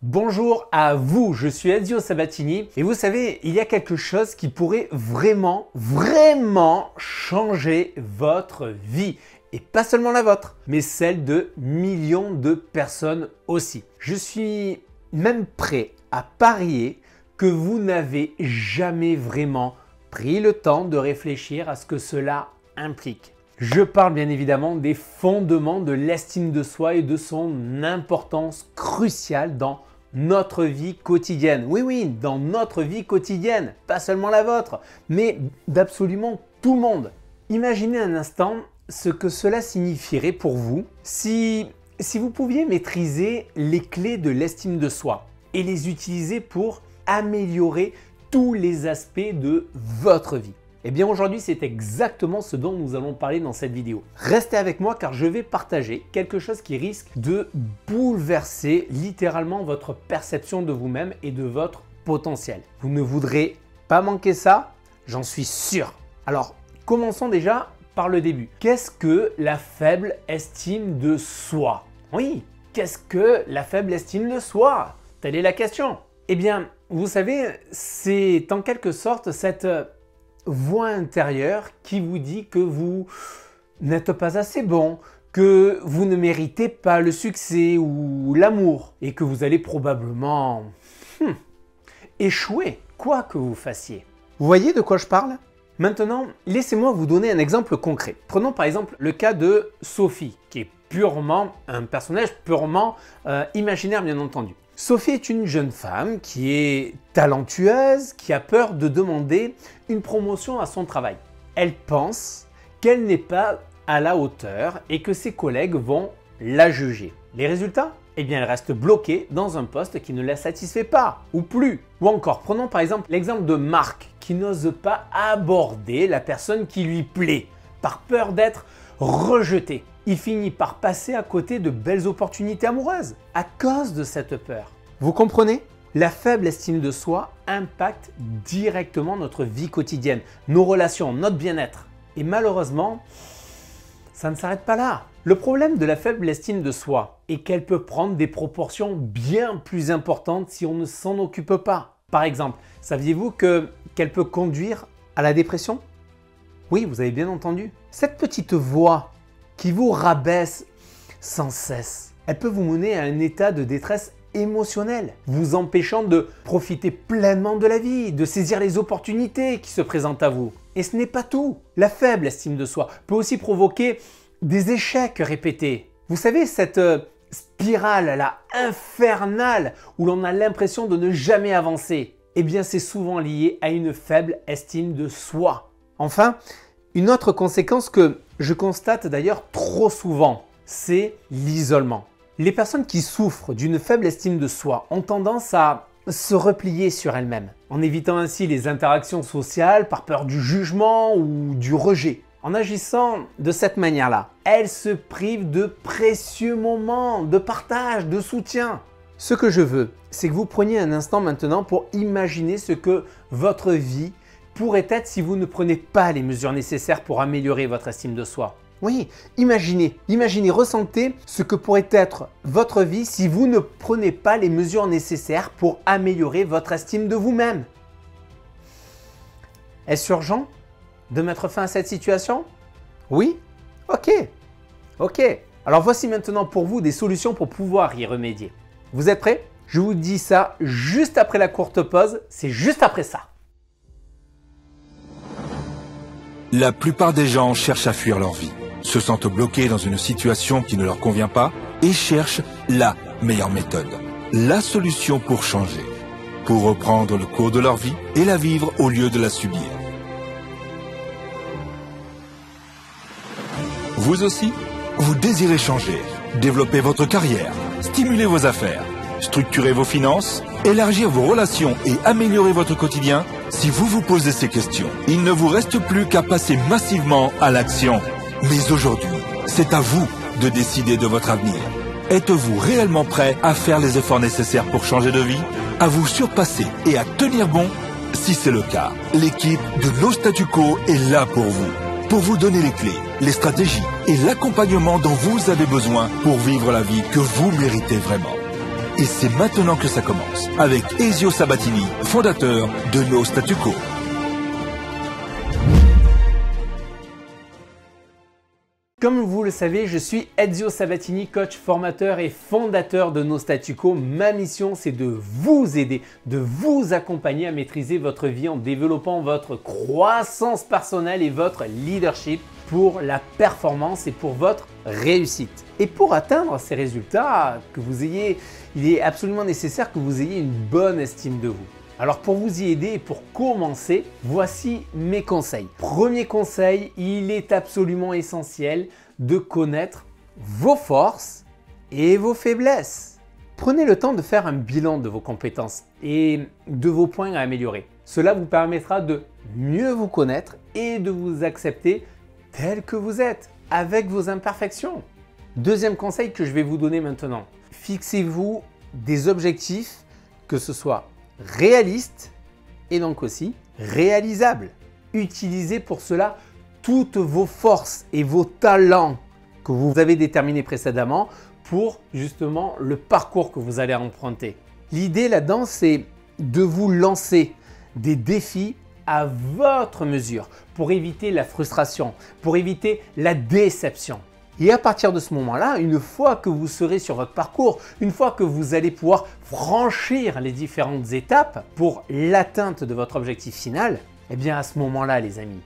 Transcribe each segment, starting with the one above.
Bonjour à vous, je suis Ezio Sabatini et vous savez, il y a quelque chose qui pourrait vraiment changer votre vie. Et pas seulement la vôtre, mais celle de millions de personnes aussi. Je suis même prêt à parier que vous n'avez jamais vraiment pris le temps de réfléchir à ce que cela implique. Je parle bien évidemment des fondements de l'estime de soi et de son importance cruciale dans notre vie quotidienne. Oui, dans notre vie quotidienne, pas seulement la vôtre, mais d'absolument tout le monde. Imaginez un instant ce que cela signifierait pour vous si vous pouviez maîtriser les clés de l'estime de soi et les utiliser pour améliorer tous les aspects de votre vie. Eh bien aujourd'hui, c'est exactement ce dont nous allons parler dans cette vidéo. Restez avec moi car je vais partager quelque chose qui risque de bouleverser littéralement votre perception de vous-même et de votre potentiel. Vous ne voudrez pas manquer ça, j'en suis sûr. Alors, commençons déjà par le début. Qu'est-ce que la faible estime de soi? Oui, qu'est-ce que la faible estime de soi? Telle est la question. Eh bien, vous savez, c'est en quelque sorte cette voix intérieure qui vous dit que vous n'êtes pas assez bon, que vous ne méritez pas le succès ou l'amour et que vous allez probablement échouer, quoi que vous fassiez. Vous voyez de quoi je parle? Maintenant, laissez-moi vous donner un exemple concret. Prenons par exemple le cas de Sophie, qui est purement un personnage purement imaginaire bien entendu. Sophie est une jeune femme qui est talentueuse, qui a peur de demander une promotion à son travail. Elle pense qu'elle n'est pas à la hauteur et que ses collègues vont la juger. Les résultats? Eh bien, elle reste bloquée dans un poste qui ne la satisfait pas, ou plus. Ou encore, prenons par exemple l'exemple de Marc, qui n'ose pas aborder la personne qui lui plaît, par peur d'être rejeté. Il finit par passer à côté de belles opportunités amoureuses à cause de cette peur. Vous comprenez? La faible estime de soi impacte directement notre vie quotidienne, nos relations, notre bien-être. Et malheureusement, ça ne s'arrête pas là. Le problème de la faible estime de soi est qu'elle peut prendre des proportions bien plus importantes si on ne s'en occupe pas. Par exemple, saviez-vous qu'elle peut conduire à la dépression? Oui, vous avez bien entendu. Cette petite voix qui vous rabaisse sans cesse, elle peut vous mener à un état de détresse émotionnelle, vous empêchant de profiter pleinement de la vie, de saisir les opportunités qui se présentent à vous. Et ce n'est pas tout. La faible estime de soi peut aussi provoquer des échecs répétés. Vous savez, cette spirale là, infernale où l'on a l'impression de ne jamais avancer, eh bien c'est souvent lié à une faible estime de soi. Enfin, une autre conséquence que je constate d'ailleurs trop souvent, c'est l'isolement. Les personnes qui souffrent d'une faible estime de soi ont tendance à se replier sur elles-mêmes, en évitant ainsi les interactions sociales par peur du jugement ou du rejet. En agissant de cette manière-là, elles se privent de précieux moments de partage, de soutien. Ce que je veux, c'est que vous preniez un instant maintenant pour imaginer ce que votre vie pourrait être si vous ne prenez pas les mesures nécessaires pour améliorer votre estime de soi. Oui, imaginez, ressentez ce que pourrait être votre vie si vous ne prenez pas les mesures nécessaires pour améliorer votre estime de vous-même. Est-ce urgent de mettre fin à cette situation? Oui? Ok. Alors voici maintenant pour vous des solutions pour pouvoir y remédier. Vous êtes prêts? Je vous dis ça juste après la courte pause, c'est juste après ça. La plupart des gens cherchent à fuir leur vie, se sentent bloqués dans une situation qui ne leur convient pas et cherchent la meilleure méthode, la solution pour changer, pour reprendre le cours de leur vie et la vivre au lieu de la subir. Vous aussi, vous désirez changer, développer votre carrière, stimuler vos affaires, structurer vos finances, élargir vos relations et améliorer votre quotidien? Si vous vous posez ces questions, il ne vous reste plus qu'à passer massivement à l'action. Mais aujourd'hui, c'est à vous de décider de votre avenir. Êtes-vous réellement prêt à faire les efforts nécessaires pour changer de vie, à vous surpasser et à tenir bon? Si c'est le cas, l'équipe de No Statu Quo est là pour vous donner les clés, les stratégies et l'accompagnement dont vous avez besoin pour vivre la vie que vous méritez vraiment. Et c'est maintenant que ça commence, avec Ezio Sabatini, fondateur de No Statu Quo. Comme vous le savez, je suis Ezio Sabatini, coach, formateur et fondateur de No Statu Quo. Ma mission, c'est de vous aider, de vous accompagner à maîtriser votre vie en développant votre croissance personnelle et votre leadership pour la performance et pour votre réussite. Et pour atteindre ces résultats, il est absolument nécessaire que vous ayez une bonne estime de vous. Alors pour vous y aider et pour commencer, voici mes conseils. Premier conseil, il est absolument essentiel de connaître vos forces et vos faiblesses. Prenez le temps de faire un bilan de vos compétences et de vos points à améliorer. Cela vous permettra de mieux vous connaître et de vous accepter tel que vous êtes, avec vos imperfections. Deuxième conseil que je vais vous donner maintenant, fixez-vous des objectifs, que ce soit réaliste et donc aussi réalisable. Utilisez pour cela toutes vos forces et vos talents que vous avez déterminés précédemment pour justement le parcours que vous allez emprunter. L'idée là-dedans, c'est de vous lancer des défis à votre mesure pour éviter la frustration, pour éviter la déception. Et à partir de ce moment-là, une fois que vous serez sur votre parcours, une fois que vous allez pouvoir franchir les différentes étapes pour l'atteinte de votre objectif final, eh bien à ce moment-là, les amis,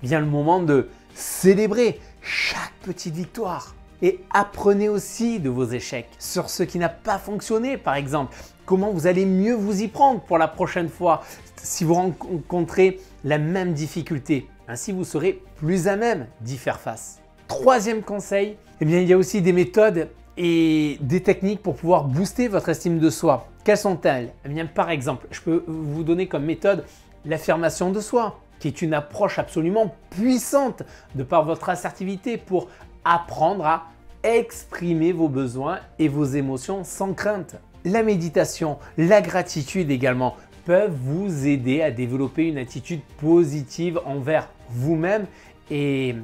vient le moment de célébrer chaque petite victoire. Et apprenez aussi de vos échecs sur ce qui n'a pas fonctionné, par exemple. Comment vous allez mieux vous y prendre pour la prochaine fois si vous rencontrez la même difficulté. Ainsi, vous serez plus à même d'y faire face. Troisième conseil, eh bien, il y a aussi des méthodes et des techniques pour pouvoir booster votre estime de soi. Quelles sont-elles? Eh bien, par exemple, je peux vous donner comme méthode l'affirmation de soi, qui est une approche absolument puissante de par votre assertivité pour apprendre à exprimer vos besoins et vos émotions sans crainte. La méditation, la gratitude également peuvent vous aider à développer une attitude positive envers vous-même et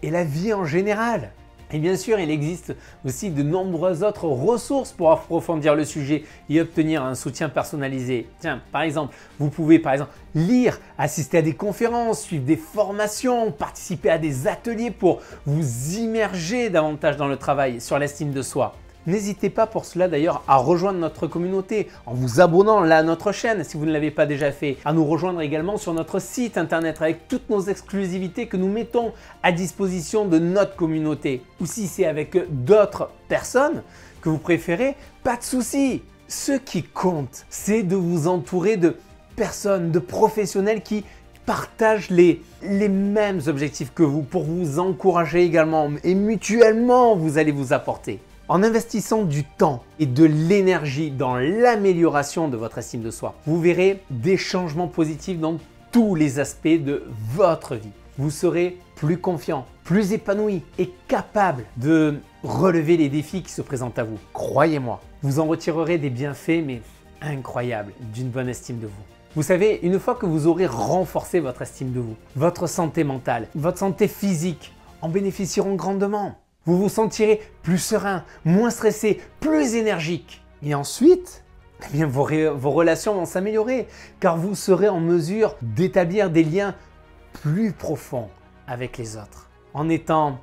la vie en général. Et bien sûr, il existe aussi de nombreuses autres ressources pour approfondir le sujet et obtenir un soutien personnalisé. Tiens, par exemple, vous pouvez lire, assister à des conférences, suivre des formations, participer à des ateliers pour vous immerger davantage dans le travail sur l'estime de soi. N'hésitez pas pour cela d'ailleurs à rejoindre notre communauté en vous abonnant là à notre chaîne si vous ne l'avez pas déjà fait, à nous rejoindre également sur notre site internet avec toutes nos exclusivités que nous mettons à disposition de notre communauté. Ou si c'est avec d'autres personnes que vous préférez, pas de souci. Ce qui compte, c'est de vous entourer de personnes, de professionnels qui partagent les mêmes objectifs que vous pour vous encourager également et mutuellement vous allez vous apporter. En investissant du temps et de l'énergie dans l'amélioration de votre estime de soi, vous verrez des changements positifs dans tous les aspects de votre vie. Vous serez plus confiant, plus épanoui et capable de relever les défis qui se présentent à vous. Croyez-moi, vous en retirerez des bienfaits mais incroyables d'une bonne estime de vous. Vous savez, une fois que vous aurez renforcé votre estime de vous, votre santé mentale, votre santé physique en bénéficieront grandement. Vous vous sentirez plus serein, moins stressé, plus énergique. Et ensuite, eh bien, vos relations vont s'améliorer car vous serez en mesure d'établir des liens plus profonds avec les autres en étant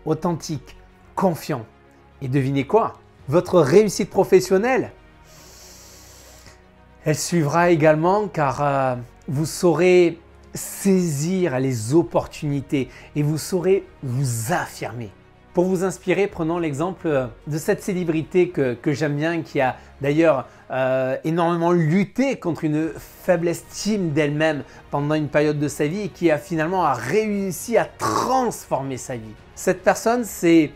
authentique, confiant. Et devinez quoi? Votre réussite professionnelle, elle suivra également car vous saurez saisir les opportunités et vous saurez vous affirmer. Pour vous inspirer, prenons l'exemple de cette célébrité que j'aime bien, qui a d'ailleurs énormément lutté contre une faible estime d'elle-même pendant une période de sa vie et qui a finalement réussi à transformer sa vie. Cette personne, c'est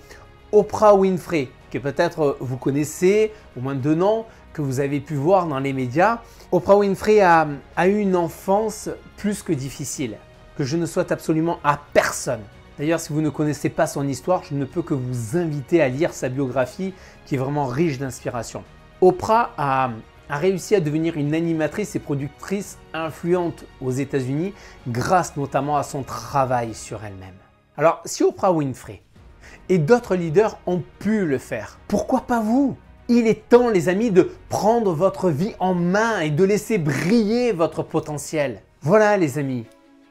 Oprah Winfrey, que peut-être vous connaissez, au moins de nom, que vous avez pu voir dans les médias. Oprah Winfrey a eu une enfance plus que difficile, que je ne souhaite absolument à personne. D'ailleurs, si vous ne connaissez pas son histoire, je ne peux que vous inviter à lire sa biographie qui est vraiment riche d'inspiration. Oprah a réussi à devenir une animatrice et productrice influente aux États-Unis grâce notamment à son travail sur elle-même. Alors, si Oprah Winfrey et d'autres leaders ont pu le faire, pourquoi pas vous? Il est temps les amis de prendre votre vie en main et de laisser briller votre potentiel. Voilà les amis.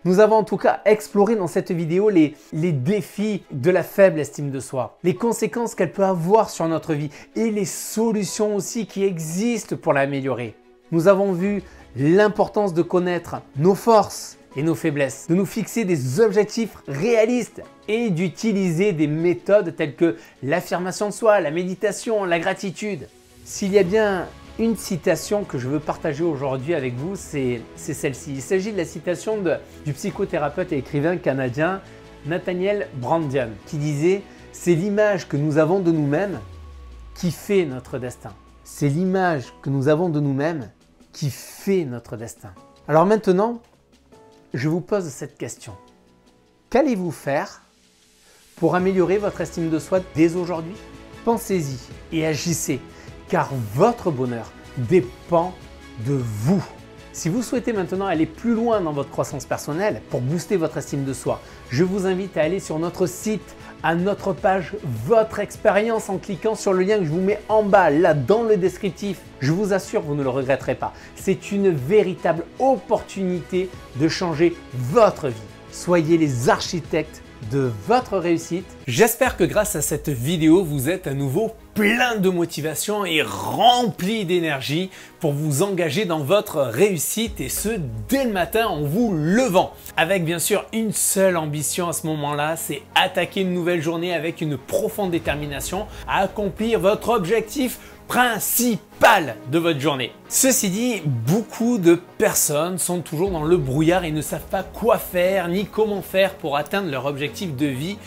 Nous avons en tout cas exploré dans cette vidéo les défis de la faible estime de soi, les conséquences qu'elle peut avoir sur notre vie et les solutions aussi qui existent pour l'améliorer. Nous avons vu l'importance de connaître nos forces et nos faiblesses, de nous fixer des objectifs réalistes et d'utiliser des méthodes telles que l'affirmation de soi, la méditation, la gratitude. S'il y a bien une citation que je veux partager aujourd'hui avec vous, c'est celle-ci. Il s'agit de la citation du psychothérapeute et écrivain canadien Nathaniel Branden qui disait « C'est l'image que nous avons de nous-mêmes qui fait notre destin. » C'est l'image que nous avons de nous-mêmes qui fait notre destin. Alors maintenant, je vous pose cette question. Qu'allez-vous faire pour améliorer votre estime de soi dès aujourd'hui? Pensez-y et agissez, car votre bonheur dépend de vous. Si vous souhaitez maintenant aller plus loin dans votre croissance personnelle pour booster votre estime de soi, je vous invite à aller sur notre site, à notre page Votre Expérience en cliquant sur le lien que je vous mets en bas, là dans le descriptif. Je vous assure, vous ne le regretterez pas. C'est une véritable opportunité de changer votre vie. Soyez les architectes de votre réussite. J'espère que grâce à cette vidéo, vous êtes à nouveau plein de motivation et rempli d'énergie pour vous engager dans votre réussite et ce dès le matin en vous levant. Avec bien sûr une seule ambition à ce moment-là, c'est attaquer une nouvelle journée avec une profonde détermination à accomplir votre objectif principal de votre journée. Ceci dit, beaucoup de personnes sont toujours dans le brouillard et ne savent pas quoi faire ni comment faire pour atteindre leur objectif de vie.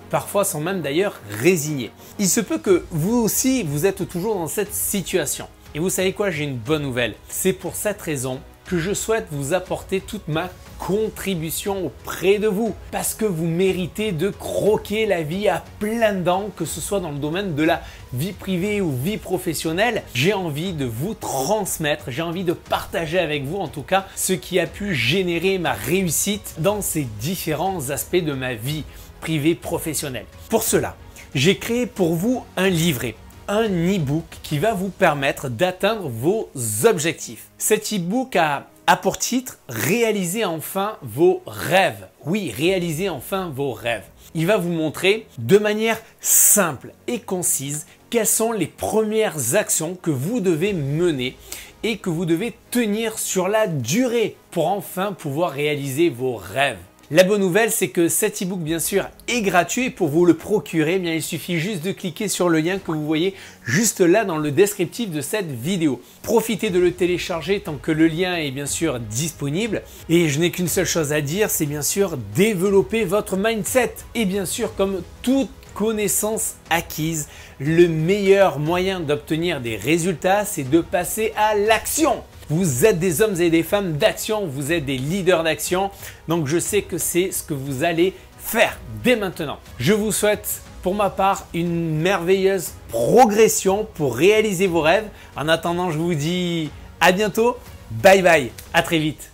Parfois sont même d'ailleurs résignés. Il se peut que vous aussi, vous êtes toujours dans cette situation. Et vous savez quoi, j'ai une bonne nouvelle. C'est pour cette raison que je souhaite vous apporter toute ma contribution auprès de vous. Parce que vous méritez de croquer la vie à pleines dents, que ce soit dans le domaine de la vie privée ou vie professionnelle. J'ai envie de vous transmettre, j'ai envie de partager avec vous en tout cas ce qui a pu générer ma réussite dans ces différents aspects de ma vie privée professionnelle. Pour cela, j'ai créé pour vous un livret, un e-book qui va vous permettre d'atteindre vos objectifs. Cet e-book a pour titre « Réalisez enfin vos rêves ». Oui, réalisez enfin vos rêves. Il va vous montrer de manière simple et concise quelles sont les premières actions que vous devez mener et que vous devez tenir sur la durée pour enfin pouvoir réaliser vos rêves. La bonne nouvelle, c'est que cet e-book, bien sûr, est gratuit et pour vous le procurer, bien, il suffit juste de cliquer sur le lien que vous voyez juste là dans le descriptif de cette vidéo. Profitez de le télécharger tant que le lien est bien sûr disponible. Et je n'ai qu'une seule chose à dire, c'est bien sûr développer votre mindset. Et bien sûr, comme toute connaissance acquise, le meilleur moyen d'obtenir des résultats, c'est de passer à l'action. Vous êtes des hommes et des femmes d'action, vous êtes des leaders d'action, donc je sais que c'est ce que vous allez faire dès maintenant. Je vous souhaite pour ma part une merveilleuse progression pour réaliser vos rêves. En attendant, je vous dis à bientôt, bye bye, à très vite.